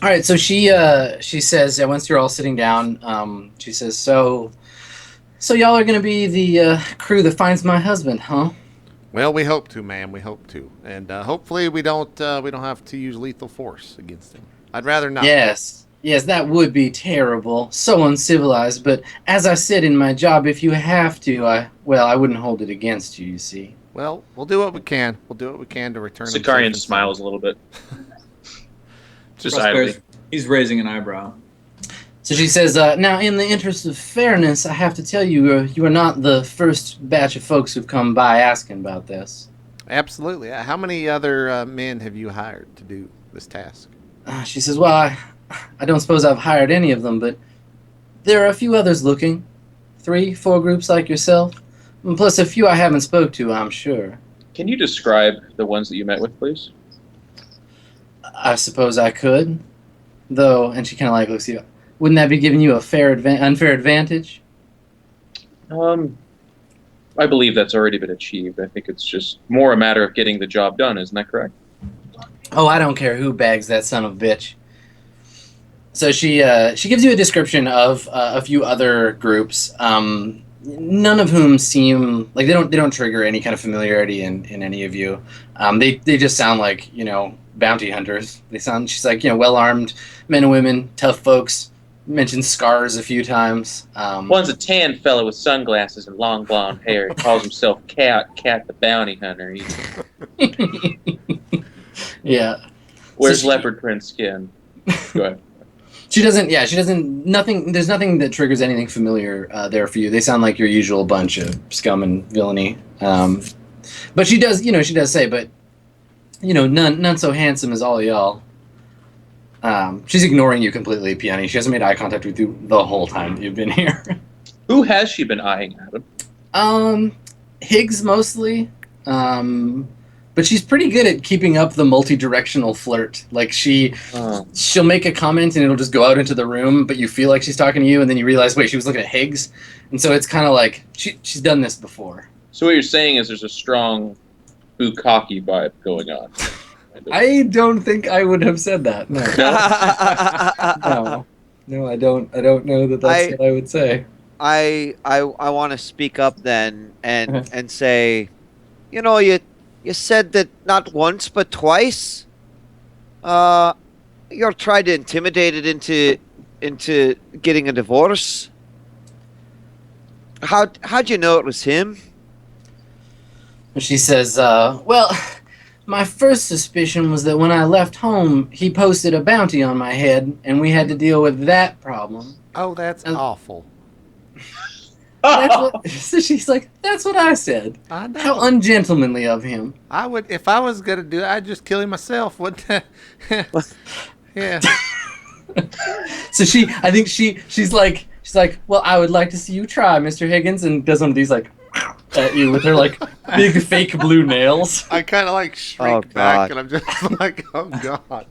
All right, so she says, yeah, once you're all sitting down, she says, so y'all are gonna be the crew that finds my husband, huh? Well, we hope to, ma'am. We hope to, and hopefully we don't have to use lethal force against him. I'd rather not. Yes, yes, that would be terrible, so uncivilized. But as I said in my job, if you have to, I wouldn't hold it against you. You see. Well, we'll do what we can. We'll do what we can to return him safe Sicarian and sound. smiles a little bit. Just Prosper's, idly. he's raising an eyebrow. So she says, now, in the interest of fairness, I have to tell you, you are not the first batch of folks who've come by asking about this. Absolutely. How many other men have you hired to do this task? She says, well, I don't suppose I've hired any of them, but there are a few others looking. 3, 4 groups like yourself. And plus a few I haven't spoke to, I'm sure. Can you describe the ones that you met with, please? I suppose I could. Though, and she kind of like looks at you, wouldn't that be giving you a unfair advantage? I believe that's already been achieved. I think it's just more a matter of getting the job done. Isn't that correct? Oh, I don't care who bags that son of a bitch. So she gives you a description of a few other groups, none of whom seem like they don't trigger any kind of familiarity in any of you. They just sound like bounty hunters. She's like well armed men and women, tough folks. Mentioned scars a few times. One's a tan fellow with sunglasses and long blonde hair. He calls himself Cat the Bounty Hunter. Yeah. Wears leopard print skin. Go ahead. She doesn't. Yeah, she doesn't. Nothing. There's nothing that triggers anything familiar there for you. They sound like your usual bunch of scum and villainy. But she does. She does say, but none so handsome as all y'all. She's ignoring you completely, Peony. She hasn't made eye contact with you the whole time that you've been here. Who has she been eyeing, Adam? Higgs mostly. But she's pretty good at keeping up the multi-directional flirt. Like she'll make a comment and it'll just go out into the room, but you feel like she's talking to you, and then you realize, wait, she was looking at Higgs, and so it's kind of like she's done this before. So what you're saying is there's a strong bukkake vibe going on. I don't think I would have said that. No, no, I don't know that that's what I would say. I want to speak up then and say, you said that not once but twice. You're trying to intimidate it into getting a divorce. How'd you know it was him? She says, well, my first suspicion was that when I left home, he posted a bounty on my head, and we had to deal with that problem. Oh, that's awful. So she's like, that's what I said. I know. How ungentlemanly of him. I would, if I was gonna do it, I'd just kill him myself. Wouldn't I? Yeah. So I think she's like, well, I would like to see you try, Mr. Higgins, and does one of these like at you with her like big fake blue nails. I kind of like shrink back, and I'm just like, oh god.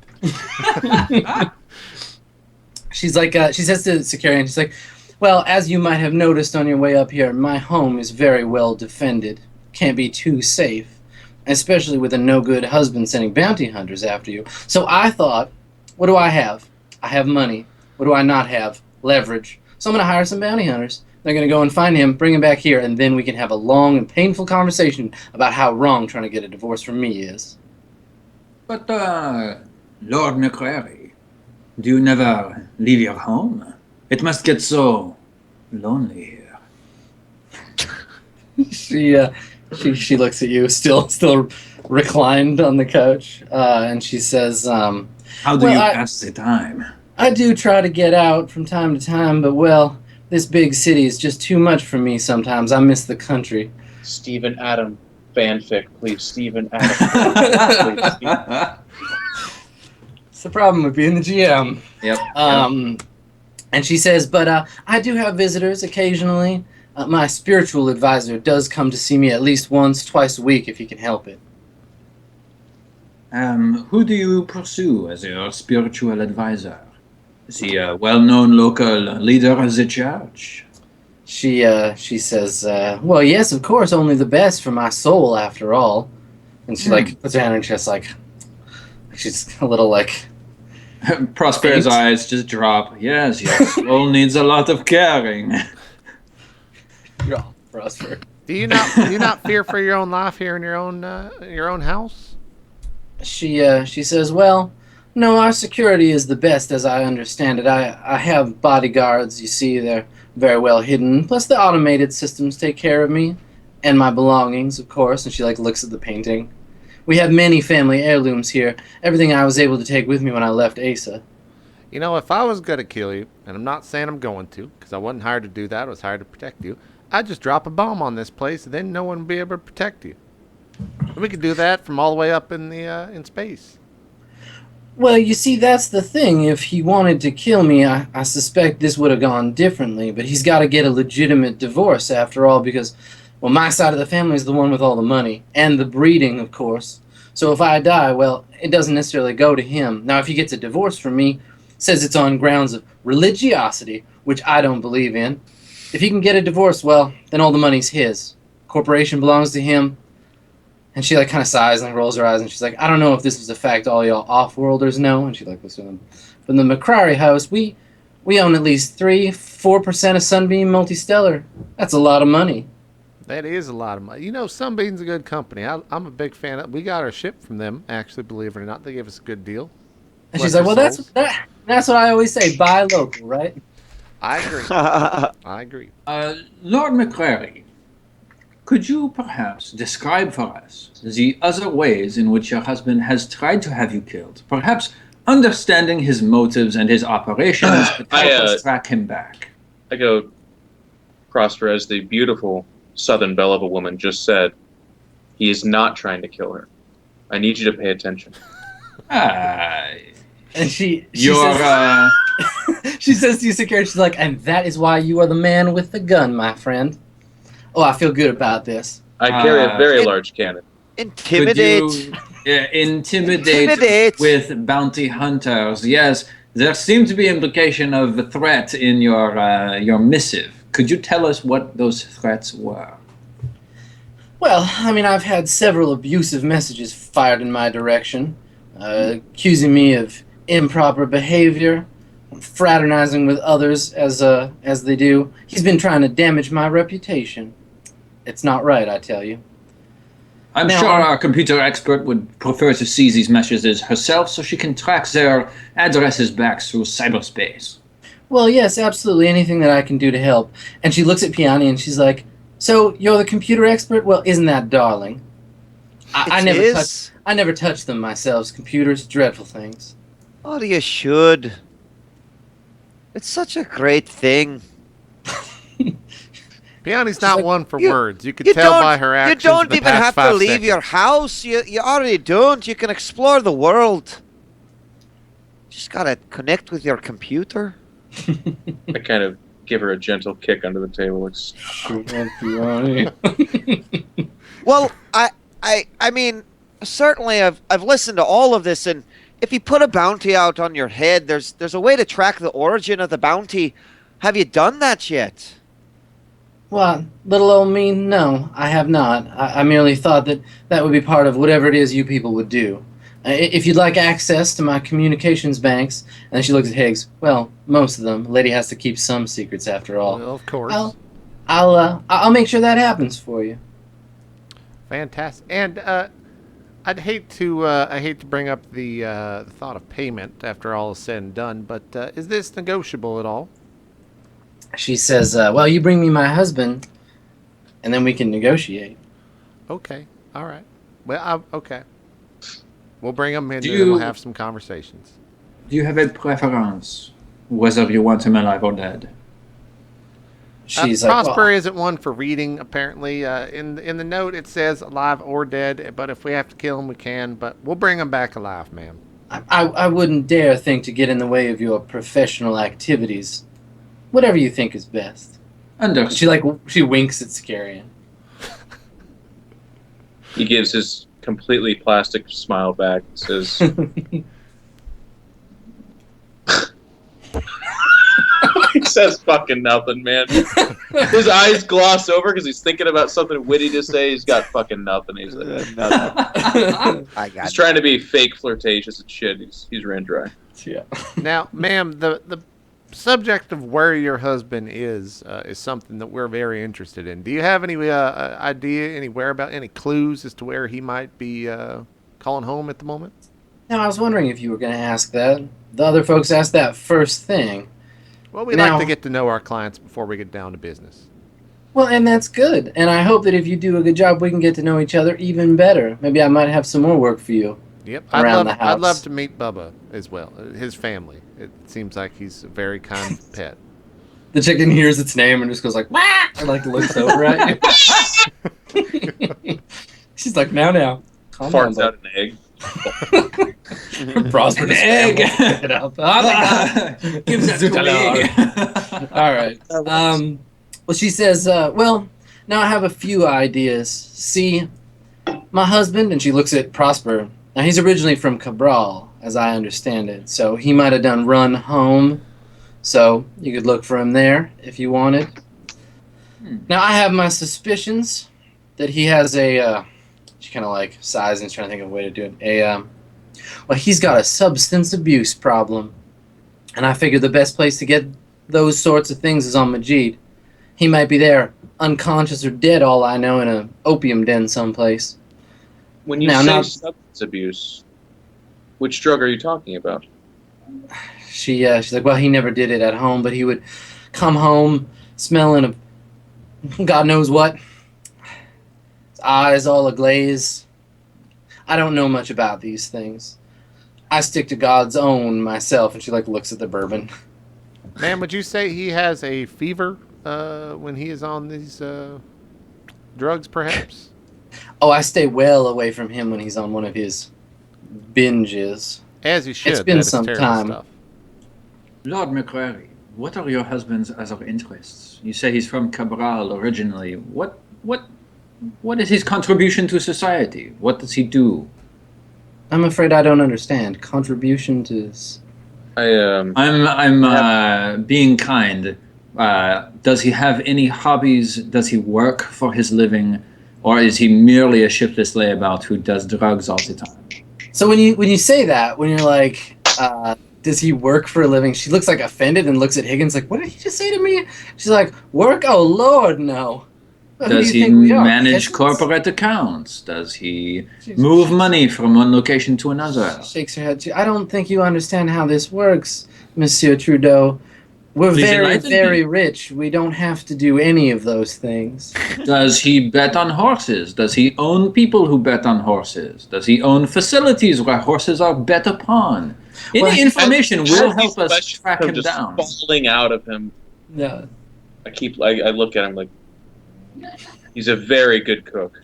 She's like, she says to Sicarian, she's like, well, as you might have noticed on your way up here, my home is very well defended. Can't be too safe, especially with a no-good husband sending bounty hunters after you. So I thought, what do I have? I have money. What do I not have? Leverage. So I'm going to hire some bounty hunters. They're going to go and find him, bring him back here, and then we can have a long and painful conversation about how wrong trying to get a divorce from me is. But, Lord McCrary, do you never leave your home? It must get so lonely here. She looks at you, still reclined on the couch, and she says, how do you pass the time? I do try to get out from time to time, but, well, this big city is just too much for me sometimes. I miss the country. Stephen Adam fanfic, please. Stephen Adam. Please. It's the problem with being the GM. Yep. And she says, but I do have visitors occasionally. My spiritual advisor does come to see me at least once, twice a week if he can help it. Who do you pursue as your spiritual advisor? Is he a well-known local leader of the church? She says, well, yes, of course, only the best for my soul, after all. And she, puts her hand on her chest, she's a little, Prosper's eyes just drop. Yes, your soul needs a lot of caring. You're all Prosper. Do you not fear for your own life here in your own house? She says, well, no, our security is the best as I understand it. I have bodyguards, you see, they're very well hidden. Plus the automated systems take care of me and my belongings, of course. And she looks at the painting. We have many family heirlooms here. Everything I was able to take with me when I left Asa. You know, if I was going to kill you, and I'm not saying I'm going to, because I wasn't hired to do that, I was hired to protect you, I'd just drop a bomb on this place, and then no one would be able to protect you. And we could do that from all the way up in in space. Well, you see, that's the thing. If he wanted to kill me, I suspect this would have gone differently. But he's got to get a legitimate divorce after all because, well, my side of the family is the one with all the money. And the breeding, of course. So if I die, well, it doesn't necessarily go to him. Now, if he gets a divorce from me, says it's on grounds of religiosity, which I don't believe in. If he can get a divorce, well, then all the money's his. Corporation belongs to him. And she kind of sighs and rolls her eyes and she's like, I don't know if this is a fact all y'all off-worlders know. And she looks at them. But in the McCrary house, we own at least 3-4% of Sunbeam Multistellar. That's a lot of money. That is a lot of money. You know, Sunbeam's a good company. I'm a big fan of. We got our ship from them, actually, believe it or not. They gave us a good deal. And she's like, well, that's what I always say. Buy local, right? I agree. I agree. Lord McCrary, could you perhaps describe for us the other ways in which your husband has tried to have you killed? Perhaps understanding his motives and his operations could help us track him back. I go, Prosper, as the beautiful Southern belle of a woman just said, he is not trying to kill her. I need you to pay attention. And she You're, says, she says to you, security, she's like, and that is why you are the man with the gun, my friend. Oh, I feel good about this. I carry a very large cannon. Intimidate. Intimidate with bounty hunters. Yes, there seemed to be implication of a threat in your missive. Could you tell us what those threats were? Well, I mean, I've had several abusive messages fired in my direction, accusing me of improper behavior, fraternizing with others as they do. He's been trying to damage my reputation. It's not right, I tell you. I'm sure our computer expert would prefer to see these messages herself so she can track their addresses back through cyberspace. Well, yes, absolutely. Anything that I can do to help. And she looks at Piani and she's like, so you're the computer expert? Well, isn't that darling? I never touched them myself. Computers, dreadful things. Oh, you should. It's such a great thing. Piani's not one for words. You can tell by her actions. You don't even have to leave your house. You already don't. You can explore the world. Just gotta connect with your computer. I kind of give her a gentle kick under the table. Well, I mean, certainly I've listened to all of this, and if you put a bounty out on your head, there's a way to track the origin of the bounty. Have you done that yet? Well, little old me, no, I have not. I merely thought that would be part of whatever it is you people would do. If you'd like access to my communications banks, and then she looks at Higgs, well, most of them. The lady has to keep some secrets after all. Well, of course. I'll make sure that happens for you. Fantastic. And I'd hate to bring up the thought of payment after all is said and done, but is this negotiable at all? She says, well, you bring me my husband, and then we can negotiate. Okay. All right. Well, okay. We'll bring him in and then we'll have some conversations. Do you have a preference, whether you want him alive or dead? She's Prosper isn't one for reading, apparently. In the note, it says alive or dead, but if we have to kill him, we can. But we'll bring him back alive, ma'am. I wouldn't dare think to get in the way of your professional activities. Whatever you think is best. Understood. She winks at Scarian. He gives his completely plastic smile back and says, he says fucking nothing, man. His eyes gloss over because he's thinking about something witty to say. He's got fucking nothing. He's like, Nothing. he's trying to be fake flirtatious and shit. He's ran dry. Yeah. Now, ma'am, the subject of where your husband is something that we're very interested in. Do you have any idea, any whereabout, any clues as to where he might be calling home at the moment? Now, I was wondering if you were going to ask that. The other folks asked that first thing. Well, we Now- like to get to know our clients before we get down to business. Well, and that's good. And I hope that if you do a good job, we can get to know each other even better. Maybe I might have some more work for you. Yep, Around the house. I'd love to meet Bubba as well, his family. It seems like he's a very kind pet. The chicken hears its name and just goes like, "Wah!" and like looks over at you. She's like, now. Calm down, Farts out an egg. Prosper An egg. Get up. Oh my God. Gives that to me. All right. Well, she says, well, now I have a few ideas. See, my husband, and she looks at Prosper. Now, he's originally from Cabral, as I understand it. So he might have done run home. So you could look for him there if you wanted. Now, I have my suspicions that he has a, she kind of like sighs and is trying to think of a way to do it. Well, he's got a substance abuse problem. And I figured the best place to get those sorts of things is on Majid. He might be there, unconscious or dead, all I know, in an opium den someplace. When you Now, say not- substance abuse, which drug are you talking about? She's like, well, he never did it at home, but he would come home smelling of God knows what. His eyes all aglaze. I don't know much about these things. I stick to God's own myself. And she like looks at the bourbon. Ma'am, would you say he has a fever when he is on these drugs, perhaps? Oh, I stay well away from him when he's on one of his binges. As you should. It's been That is some terrible time. stuff. Lord McCrary, what are your husband's other interests? You say he's from Cabral originally. What is his contribution to society? What does he do? I'm afraid I don't understand. Contribution to... I'm being kind. Does he have any hobbies? Does he work for his living? Or is he merely a shiftless layabout who does drugs all the time? So when you say that, when you're like, does he work for a living? She looks like offended and looks at Higgins like, what did he just say to me? She's like, work? Oh, Lord, no. Who do Does you he think we are, manage peasants? corporate accounts? Does he move money from one location to another? Shakes her head. I don't think you understand how this works, Monsieur Trudeau. We're Please very, enlighten very me. rich. We don't have to do any of those things. Does he bet on horses? Does he own people who bet on horses? Does he own facilities where horses are bet upon? Any Well, information will As these help us questions track come him just down. falling out of him. No. I look at him like he's a very good cook.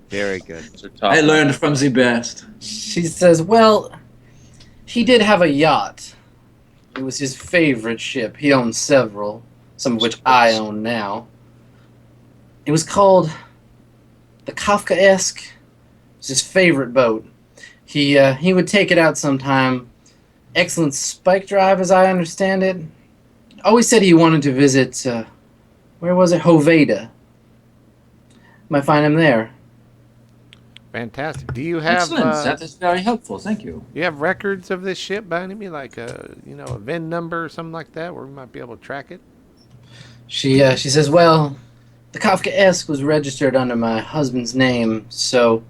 Very good. So top I notch. learned from the best. She says, well, he did have a yacht. It was his favorite ship. He owned several, some of which I own now. It was called the Kafkaesque. It was his favorite boat. He would take it out sometime. Excellent spike drive, as I understand it. Always said he wanted to visit, where was it? Hoveda. Might find him there. Fantastic. Do you have Excellent. That is very helpful. Thank you. you have records of this ship by any means, like a VIN number or something like that, where we might be able to track it? She says, well, the Kafkaesque was registered under my husband's name, so...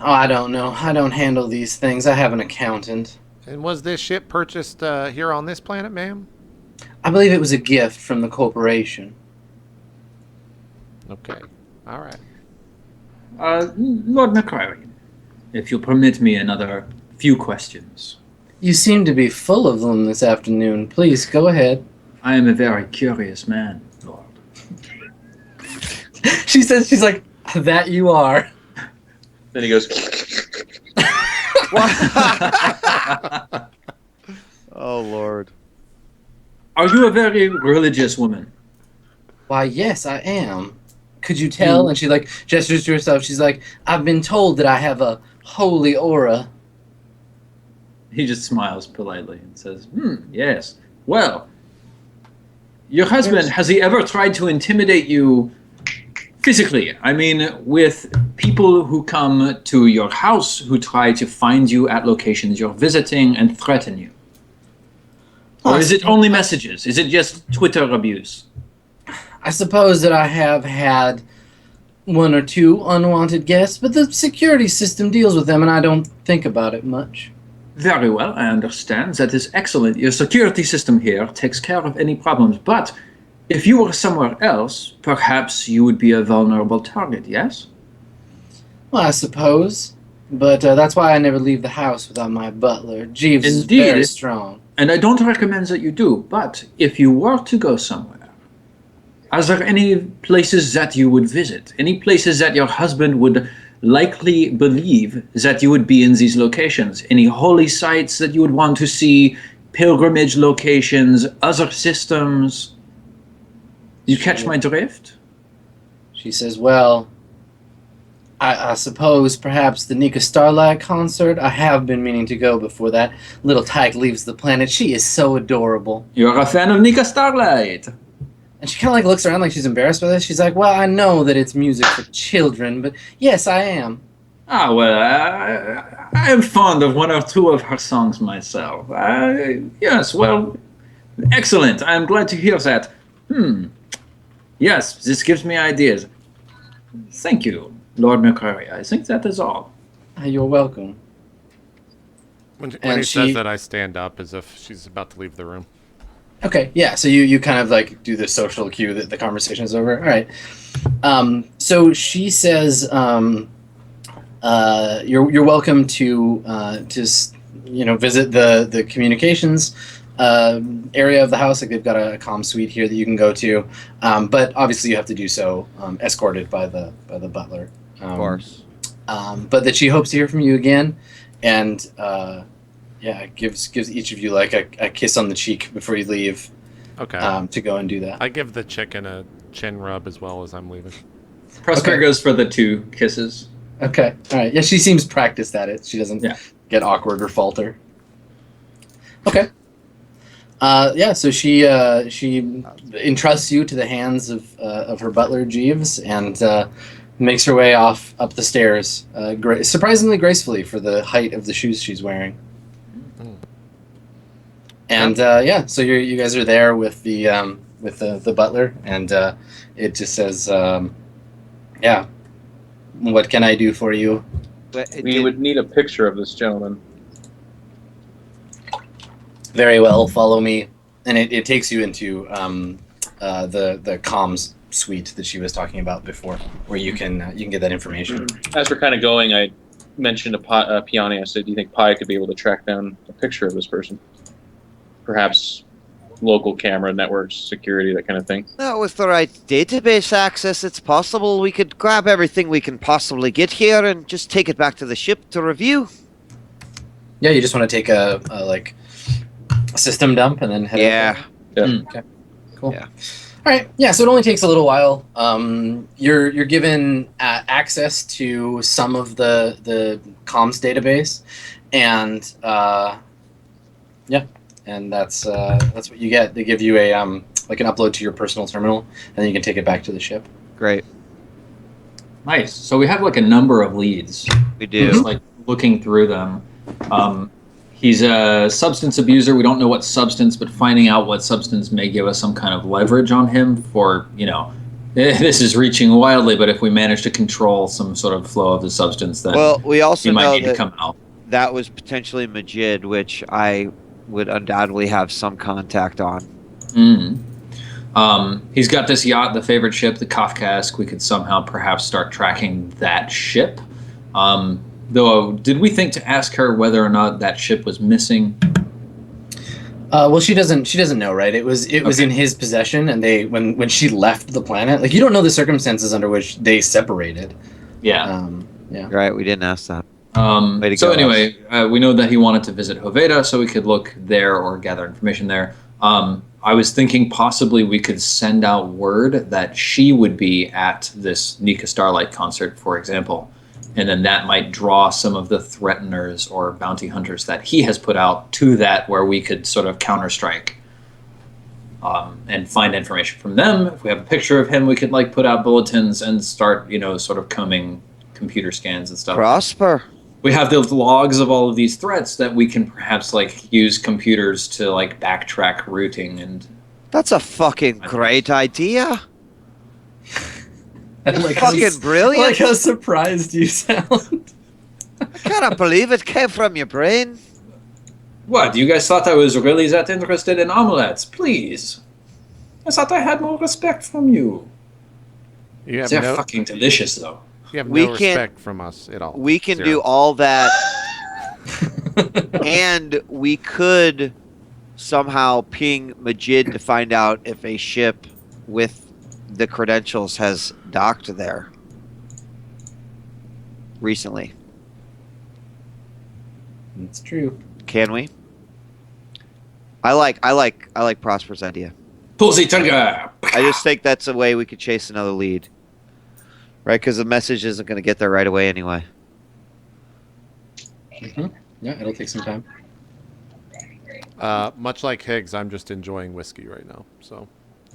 Oh, I don't know. I don't handle these things. I have an accountant. And was this ship purchased here on this planet, ma'am? I believe it was a gift from the corporation. Okay. All right. Lord McCrary, if you'll permit me another few questions. You seem to be full of them this afternoon. Please, go ahead. I am a very curious man, Lord. She says, she's like, that you are. Then he goes. Oh, Lord. Are you a very religious woman? Why, yes, I am. Could you tell? And she like gestures to herself. She's like, I've been told that I have a holy aura. He just smiles politely and says, yes. Well, your husband, has he ever tried to intimidate you physically? I mean, with people who come to your house who try to find you at locations you're visiting and threaten you? Or is it only messages? Is it just Twitter abuse? I suppose that I have had one or two unwanted guests, but the security system deals with them, and I don't think about it much. Very well, I understand. That is excellent. Your security system here takes care of any problems, but if you were somewhere else, perhaps you would be a vulnerable target, yes? Well, I suppose, but that's why I never leave the house without my butler. Jeeves is Indeed. very strong. And I don't recommend that you do, but if you were to go somewhere, are there any places that you would visit? Any places that your husband would likely believe that you would be in these locations? Any holy sites that you would want to see? Pilgrimage locations? Other systems? You catch my drift? She says, well, I suppose perhaps the Nika Starlight concert. I have been meaning to go before that little tyke leaves the planet. She is so adorable. You're a fan of Nika Starlight. And she kind of like looks around like she's embarrassed by this. She's like, well, I know that it's music for children, but yes, I am. Ah, well, I am fond of one or two of her songs myself. Yes, well, excellent. I am glad to hear that. Yes, this gives me ideas. Thank you, Lord McCrary. I think that is all. You're welcome. When he And says that, I stand up as if she's about to leave the room. Okay, yeah, so you kind of like do the social cue that the conversation is over. All right. So she says, you're welcome to visit the communications area of the house. Like they've got a comm suite here that you can go to, but obviously you have to do so escorted by the butler. Of course. But that she hopes to hear from you again, and gives each of you like a kiss on the cheek before you leave. Okay. To go and do that. I give the chicken a chin rub as well as I'm leaving. Prospero goes for the 2 kisses. Okay. All right. Yeah, she seems practiced at it. She doesn't get awkward or falter. Okay. So she entrusts you to the hands of her butler Jeeves and makes her way off up the stairs, surprisingly gracefully for the height of the shoes she's wearing. And so you guys are there with the butler, and it just says, what can I do for you? We would need a picture of this gentleman. Very well, follow me. And it takes you into the comms suite that she was talking about before, where you can get that information. As we're kind of going, I mentioned to Piani, I said, do you think Pi could be able to track down a picture of this person? Perhaps local camera networks, security, that kind of thing. Well, with the right database access, it's possible we could grab everything we can possibly get here and just take it back to the ship to review. Yeah, you just want to take a system dump and then head over? Yeah. Okay. Cool. Yeah. All right. Yeah. So it only takes a little while. You're given access to some of the comms database, and and that's what you get. They give you a like an upload to your personal terminal, and then you can take it back to the ship. Great. Nice. So we have like a number of leads. We do. Just like looking through them. He's a substance abuser. We don't know what substance, but finding out what substance may give us some kind of leverage on him for, this is reaching wildly, but if we manage to control some sort of flow of the substance, then we also he might know need to come out. that was potentially Majid, which I would undoubtedly have some contact on. He's got this yacht, the favorite ship, the Kafkask. We could somehow perhaps start tracking that ship. Though, did we think to ask her whether or not that ship was missing? Well, she doesn't know, right? It was in his possession, and when she left the planet, like you don't know the circumstances under which they separated. Yeah. Right, we didn't ask that. Anyway, we know that he wanted to visit Hoveda, so we could look there or gather information there. I was thinking possibly we could send out word that she would be at this Nika Starlight concert, for example. And then that might draw some of the threateners or bounty hunters that he has put out to that, where we could sort of counter-strike and find information from them. If we have a picture of him, we could put out bulletins and start, sort of combing computer scans and stuff. Prosper. We have the logs of all of these threats that we can perhaps like use computers to like backtrack routing and. That's a fucking great idea. I like Fucking brilliant. I like how surprised you sound. I cannot believe it came from your brain. What? You guys thought I was really that interested in omelets? Please. I thought I had more respect from you. You have They're no, fucking delicious, though. you have We no can't- respect from us at all. We can Zero. do all that, and we could somehow ping Majid to find out if a ship with the credentials has docked there recently. It's true. Can we? I like Prosper's idea. Pull the trigger! I just think that's a way we could chase another lead. Right, because the message isn't going to get there right away anyway. Yeah, it'll take some time. Much like Higgs, I'm just enjoying whiskey right now. So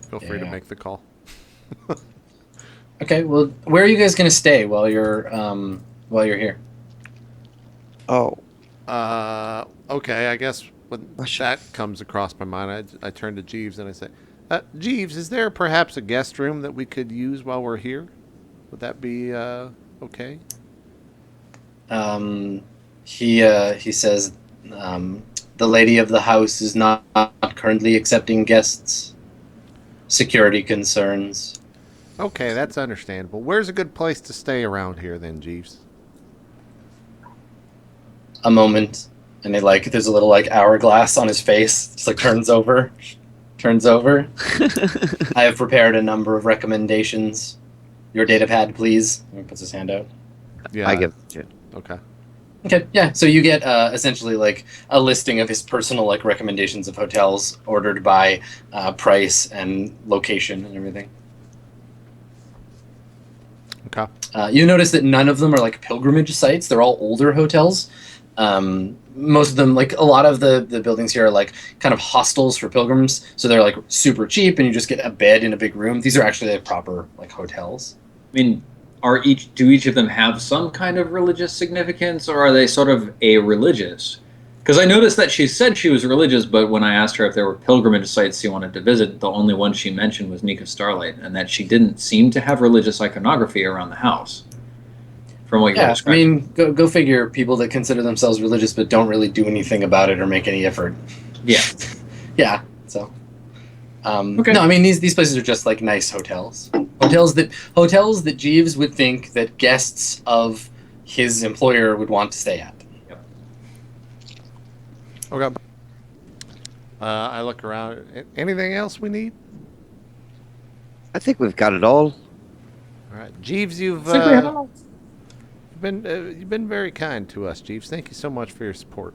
feel free to Yeah. make the call. Okay, well, where are you guys gonna stay while you're here? Oh, Okay, I guess when Russia. that comes across my mind, I turn to Jeeves and I say, Jeeves, is there perhaps a guest room that we could use while we're here? Would that be okay? He says, the lady of the house is not currently accepting guests. Security concerns. Okay, that's understandable. Where's a good place to stay around here then, Jeeves? A moment, and there's a little hourglass on his face. Just turns over. I have prepared a number of recommendations. Your data pad, please. He puts his hand out. Yeah. I give it to you. Okay. Okay, yeah. So you get essentially a listing of his personal recommendations of hotels ordered by price and location and everything. Okay. You notice that none of them are pilgrimage sites. They're all older hotels. Most of them, a lot of the buildings here are kind of hostels for pilgrims. So they're super cheap and you just get a bed in a big room. These are actually proper hotels. I mean, do each of them have some kind of religious significance, or are they sort of a-religious? Because I noticed that she said she was religious, but when I asked her if there were pilgrimage sites she wanted to visit, the only one she mentioned was Nika Starlight, and that she didn't seem to have religious iconography around the house. From what you're Yeah, I describing. mean, go figure. People that consider themselves religious but don't really do anything about it or make any effort. Yeah. Yeah. So. Okay. No, I mean these places are just nice hotels. Hotels that Jeeves would think that guests of his employer would want to stay at. Okay. I look around. Anything else we need? I think we've got it all. All right, Jeeves, you've been very kind to us, Jeeves. Thank you so much for your support.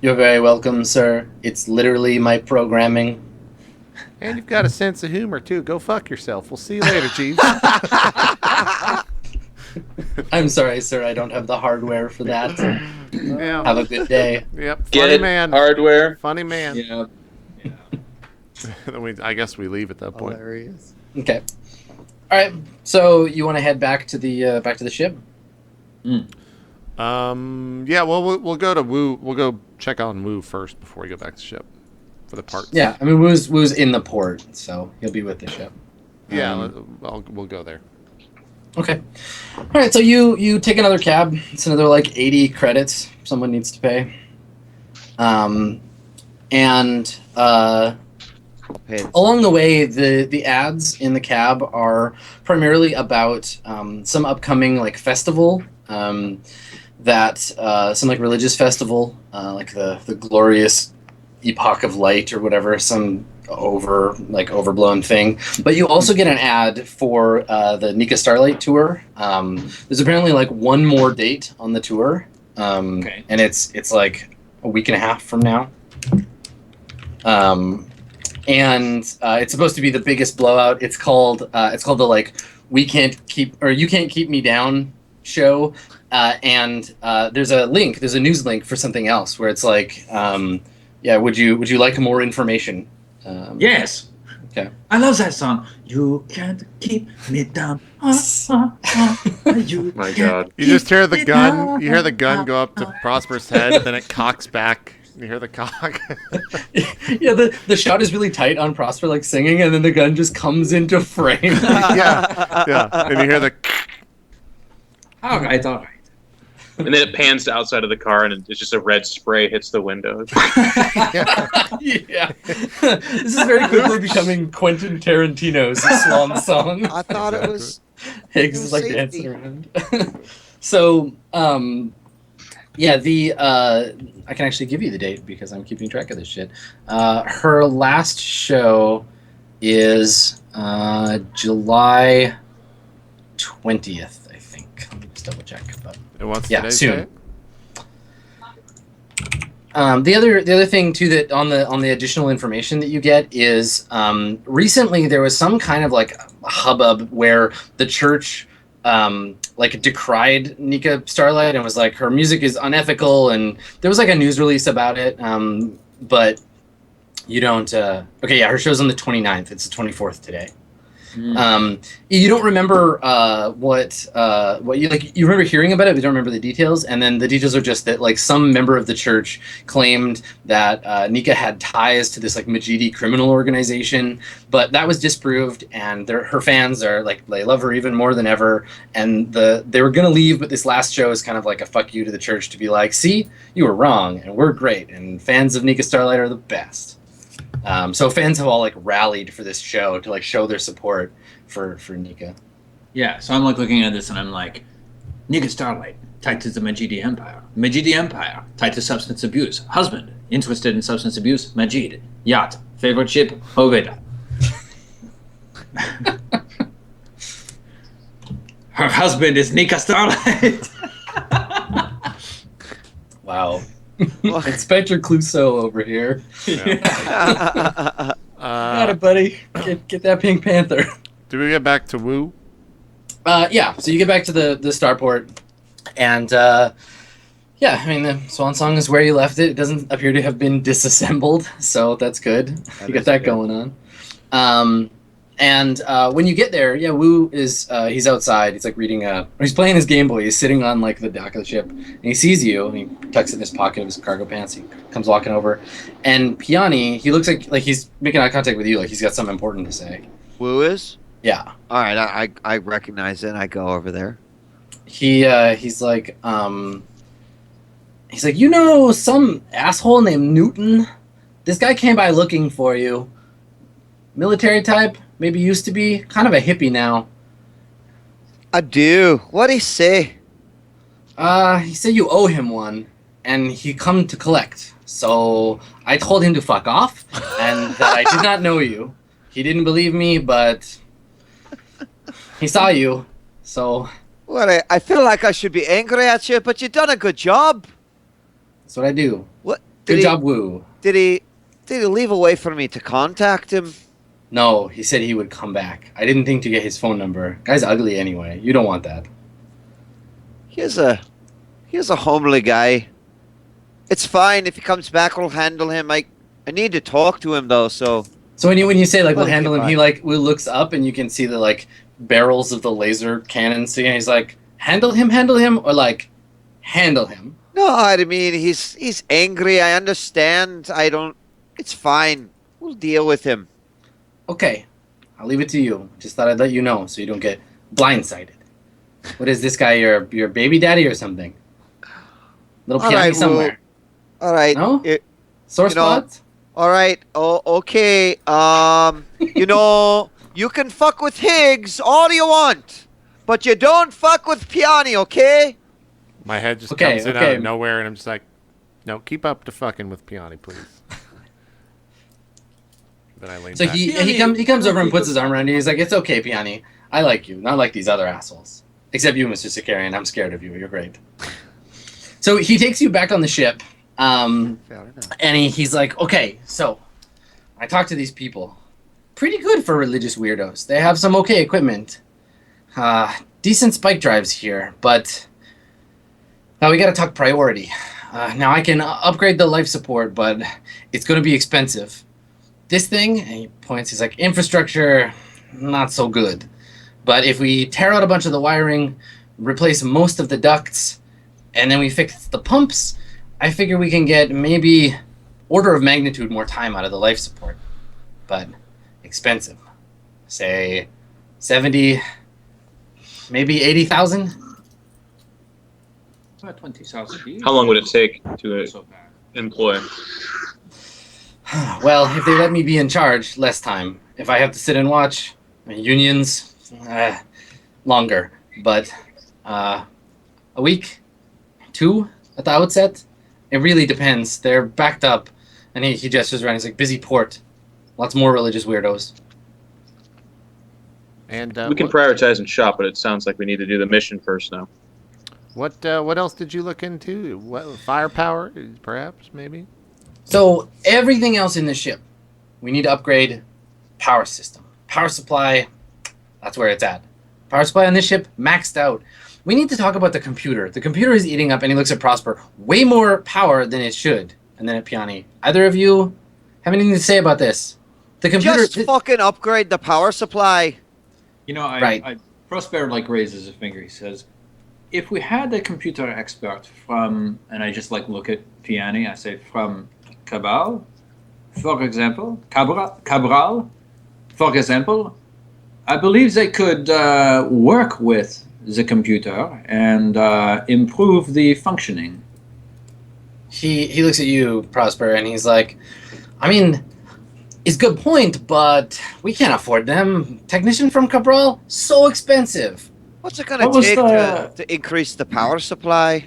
You're very welcome, sir. It's literally my programming. And you've got a sense of humor too. Go fuck yourself. We'll see you later, Jeeves. I'm sorry, sir. I don't have the hardware for that. Yeah. Have a good day. Yep. Get Funny it? man. Hardware. Funny man. Yeah. I guess we leave at that point. Hilarious. Okay. All right. So you want to head back to the ship? Yeah. Well, we'll go to Woo. We'll go check on Woo first before we go back to ship for the parts. Yeah. I mean, Woo's in the port, so he'll be with the ship. Yeah. We'll go there. Okay. All right. So you take another cab. It's another 80 credits. Someone needs to pay. And along the way, the ads in the cab are primarily about some upcoming festival. That some religious festival, the glorious Epoch of Light or whatever, some overblown thing. But you also get an ad for the Nika Starlight tour. There's apparently one more date on the tour, Okay. and it's a week and a half from now. And it's supposed to be the biggest blowout. It's called the We Can't Keep or You Can't Keep Me Down show. And there's a news link for something else where it's yeah, would you like more information? Yes. Okay. I love that song. You can't keep me down. You My can't God. You just hear the keep me gun. down. You hear the gun go up to Prosper's head, then it cocks back. You hear the cock. Yeah, the shot is really tight on Prosper like singing, and then the gun just comes into frame. yeah. And you hear the. All right, all right. And then it pans to outside of the car, and it's just a red spray hits the window. Yeah. This is very quickly becoming Quentin Tarantino's Swan Song. I thought it was. Higgs is like Safety. dancing around. So, yeah, I can actually give you the date because I'm keeping track of this shit. Her last show is July 20th, I think. Let me just double check. But And what's yeah, today's soon. date? The other thing too that on the additional information that you get is recently there was some kind of like hubbub where the church like decried Nika Starlight and was like her music is unethical, and there was like a news release about it, but you don't okay, yeah, her show's on the 29th. It's the 24th today. You don't remember what you like. You remember hearing about it, but you don't remember the details. And then the details are just that like some member of the church claimed that Nika had ties to this like Majidi criminal organization, but that was disproved. And her fans are like they love her even more than ever. And they were gonna leave, but this last show is kind of like a fuck you to the church to be like, see, you were wrong, and we're great, and fans of Nika Starlight are the best. So fans have all like rallied for this show to like show their support for Nika. Yeah, so I'm like looking at this and I'm like, Nika Starlight, tied to the Majidi Empire. Majidi Empire, tied to substance abuse. Husband, interested in substance abuse. Majid. Yacht, favorite ship, Hoveda. Her husband is Nika Starlight. Wow. Inspector Clouseau over here. Got it, buddy. Get that Pink Panther. Do we get back to Woo? Yeah, so you get back to the starport, and yeah, I mean, the Swan Song is where you left it. It doesn't appear to have been disassembled, so that's good. You got that going on. And when you get there, yeah, Woo is he's outside. He's like reading or he's playing his Game Boy. He's sitting on like the dock of the ship, and he sees you, and he tucks it in his pocket of his cargo pants. He comes walking over, and Piani, he looks like he's making eye contact with you, like he's got something important to say. Woo is? Yeah. All right, I recognize it. And I go over there. He's like, you know, some asshole named Newton. This guy came by looking for you. Military type, maybe used to be, kind of a hippie now. I do. What'd he say? He said you owe him one, and he come to collect. So I told him to fuck off, and that I did not know you. He didn't believe me, but he saw you, so Well, I feel like I should be angry at you, but you done a good job. that's what I do. What? Good job, Woo. Did he leave a way for me to contact him? No, he said he would come back. I didn't think to get his phone number. Guy's ugly anyway. You don't want that. He's a homely guy. It's fine if he comes back. We'll handle him. I need to talk to him though. So when you say like we'll Okay, handle him, bye. he like looks up and you can see the like barrels of the laser cannon sticking. And he's like, handle him, or like handle him. no, I mean he's angry. I understand. I don't. It's fine. We'll deal with him. Okay, I'll leave it to you. Just thought I'd let you know so you don't get blindsided. What is this guy? Your baby daddy or something? Little All Piani right, somewhere. All right. No? Sore you know- spot? All right. Oh, okay. You know, you can fuck with Higgs all you want, but you don't fuck with Piani, okay? My head just Okay, comes in out okay. of nowhere, and I'm just like, no, keep up to fucking with Piani, please. Then I lean So back. he comes over and puts his arm around you. He's like, it's okay, Piani. I like you, not like these other assholes. Except you, Mr. Sicarian. I'm scared of you. You're great. So he takes you back on the ship, and he's like, okay, so I talked to these people. Pretty good for religious weirdos. They have some okay equipment. Decent spike drives here, but now we gotta talk priority. Now I can upgrade the life support, but it's gonna be expensive. this thing, and he points, he's like, infrastructure, not so good. But if we tear out a bunch of the wiring, replace most of the ducts, and then we fix the pumps, I figure we can get maybe order of magnitude more time out of the life support. But expensive. Say 70, maybe 80,000. About 20,000. How long would it take to So bad. employ? Well, if they let me be in charge, less time. If I have to sit and watch, unions, longer. But a week, 2 at the outset, it really depends. They're backed up, and he gestures around. He's like, busy port, lots more religious weirdos. And We can prioritize and shop, but it sounds like we need to do the mission first now. what else did you look into? What firepower, perhaps, maybe? So everything else in the ship, we need to upgrade power system. Power supply, that's where it's at. Power supply on this ship, maxed out. We need to talk about the computer. The computer is eating up, and he looks at Prosper, way more power than it should. And then at Piani, either of you have anything to say about this? The computer... Just fucking upgrade the power supply. You know, Right. Prosper like raises a finger. He says, "If we had a computer expert from," and I just like look at Piani. I say, "From Cabral, for example, Cabral, for example, I believe they could work with the computer and improve the functioning." He looks at you, Prosper, and he's like, I mean, it's a good point, but we can't afford them. Technician from Cabral, so expensive. What's it gonna What was take the- to increase the power supply?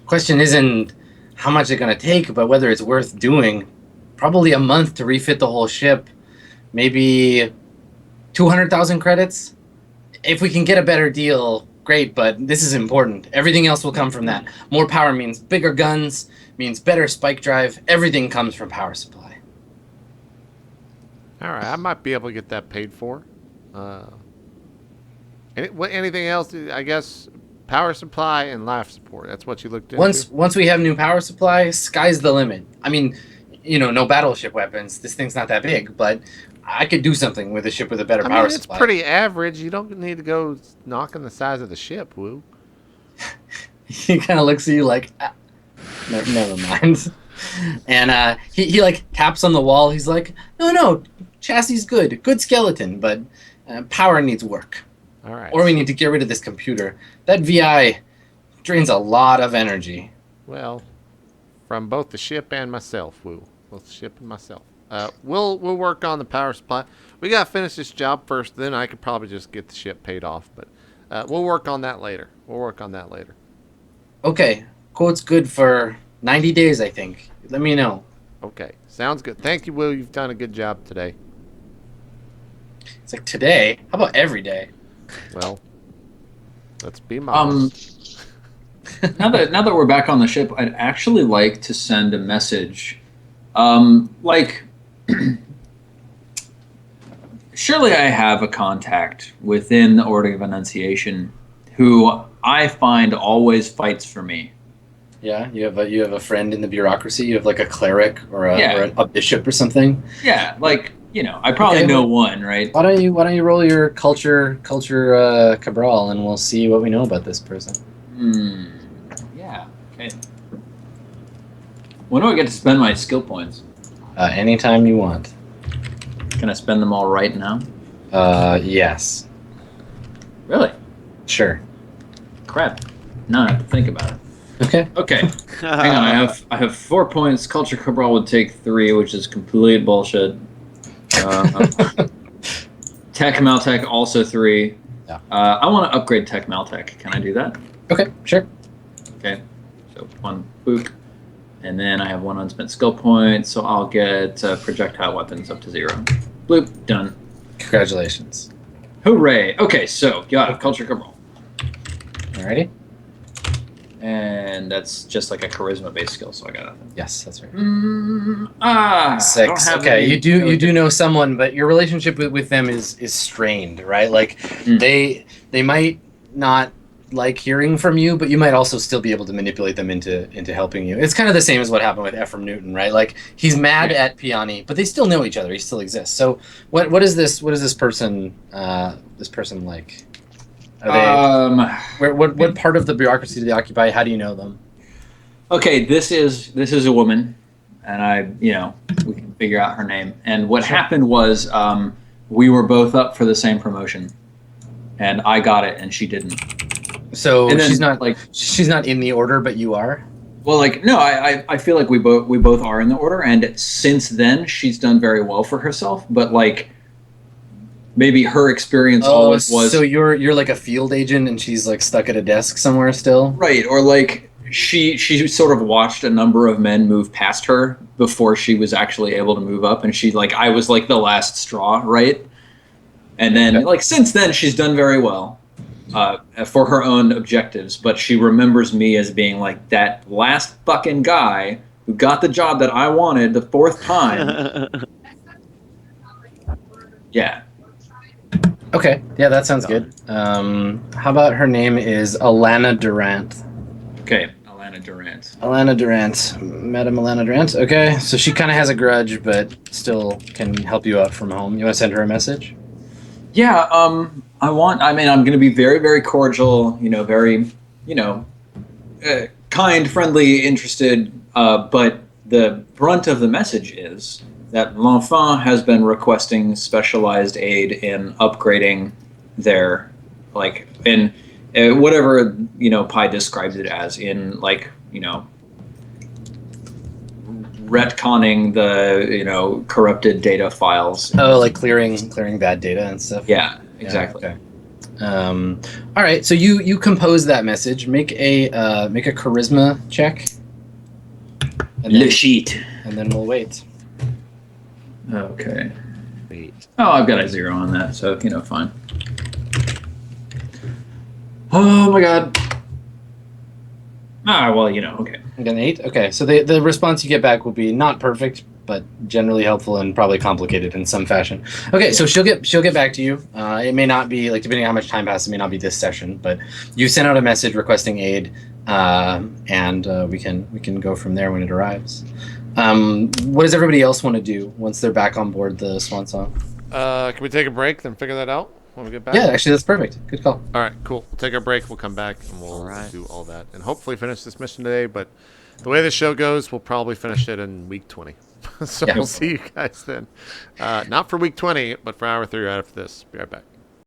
Question isn't how much it's going to take, but whether it's worth doing. Probably a month to refit the whole ship. Maybe 200,000 credits. If we can get a better deal, great, but this is important. Everything else will come from that. More power means bigger guns, means better spike drive. Everything comes from power supply. All right, I might be able to get that paid for. Anything else? I guess power supply and life support. That's what you looked into. Once we have new power supply, sky's the limit. I mean, no battleship weapons. This thing's not that big, but I could do something with a ship with a better power it's supply. pretty average. You don't need to go knocking the size of the ship, Woo. He kind of looks at you like, never mind. And he like taps on the wall. He's like, no, chassis good skeleton, but power needs work. All right. Or we need to get rid of this computer. That VI drains a lot of energy. Well, from both the ship and myself, Woo. Both the ship and myself. We'll work on the power supply. We gotta finish this job first. Then I could probably just get the ship paid off. But we'll work on that later. Okay, quote's good for 90 days, I think. Let me know. Okay, sounds good. Thank you, Will. You've done a good job today. It's like, today? How about every day? Well, let's be modest. Now that we're back on the ship, I'd actually like to send a message. Surely I have a contact within the Order of Annunciation who I find always fights for me. Yeah, you have a friend in the bureaucracy. You have like a cleric or Yeah. a bishop or something. Yeah, I probably Okay, know well- one, right? Why don't you roll your culture Cabral, and we'll see what we know about this person. Yeah. Okay. When do I get to spend my skill points? Anytime you want. Can I spend them all right now? Yes. Really? Sure. Crap. Now I have to think about it. Okay. Okay. Hang on. I have 4 points. Culture Cabral would take 3, which is complete bullshit. Tech Maltech also 3. Yeah. I want to upgrade Tech Maltech. Can I do that? Okay, sure. Okay. So 1 boop. And then I have 1 unspent skill point, so I'll get projectile weapons up to 0. Bloop. Done. Congratulations. Hooray. Okay, so got it. Culture Cabral. Alrighty. And that's just like a charisma-based skill, so I got nothing. Yes, that's right. I don't 6. have Okay, any- you do know someone, but your relationship with them is strained, right? Like they might not like hearing from you, but you might also still be able to manipulate them into helping you. It's kind of the same as what happened with Ephraim Newton, right? Like he's mad at Piani, but they still know each other. He still exists. So what is this person like? Are they, what part of the bureaucracy do they occupy? How do you know them? Okay, this is a woman, and we can figure out her name. And what happened was we were both up for the same promotion, and I got it, and she didn't. So And then, she's not in the order, but you are. Well, no, I feel like we both are in the order, and since then she's done very well for herself. But maybe her experience always was. So you're like a field agent, and she's like stuck at a desk somewhere still. Right, or she sort of watched a number of men move past her before she was actually able to move up, and I was like the last straw, right? And then since then she's done very well for her own objectives, but she remembers me as being like that last fucking guy who got the job that I wanted the fourth time. Yeah. Okay, yeah, that sounds good. How about her name is Alana Durant? Okay, Alana Durant. Alana Durant, Madam Alana Durant. Okay, so she kind of has a grudge, but still can help you out from home. You want to send her a message? Yeah, I'm going to be very, very cordial, very, kind, friendly, interested, but the brunt of the message is that L'Enfant has been requesting specialized aid in upgrading their, in whatever, Pi describes it as, in, retconning the, corrupted data files. Oh, like clearing bad data and stuff? Yeah, exactly. Yeah, okay. All right, so you compose that message. Make a charisma check. Le sheet. And then we'll wait. Okay. Wait. Oh, I've got a 0 on that, so fine. Oh my god. Well, okay. You got an 8? Okay, so the response you get back will be not perfect, but generally helpful and probably complicated in some fashion. Okay, so she'll get back to you. It may not be, depending on how much time passes, it may not be this session, but you sent out a message requesting aid, and we can go from there when it arrives. What does everybody else want to do once they're back on board the Swan Song? Can we take a break, then figure that out when we get back? Yeah, actually, that's perfect. Good call. All right, cool. We'll take our break. We'll come back, and we'll do all that. And hopefully finish this mission today, but the way the show goes, we'll probably finish it in week 20. So we'll see you guys then. Not for week 20, but for hour 3 right after this. Be right back.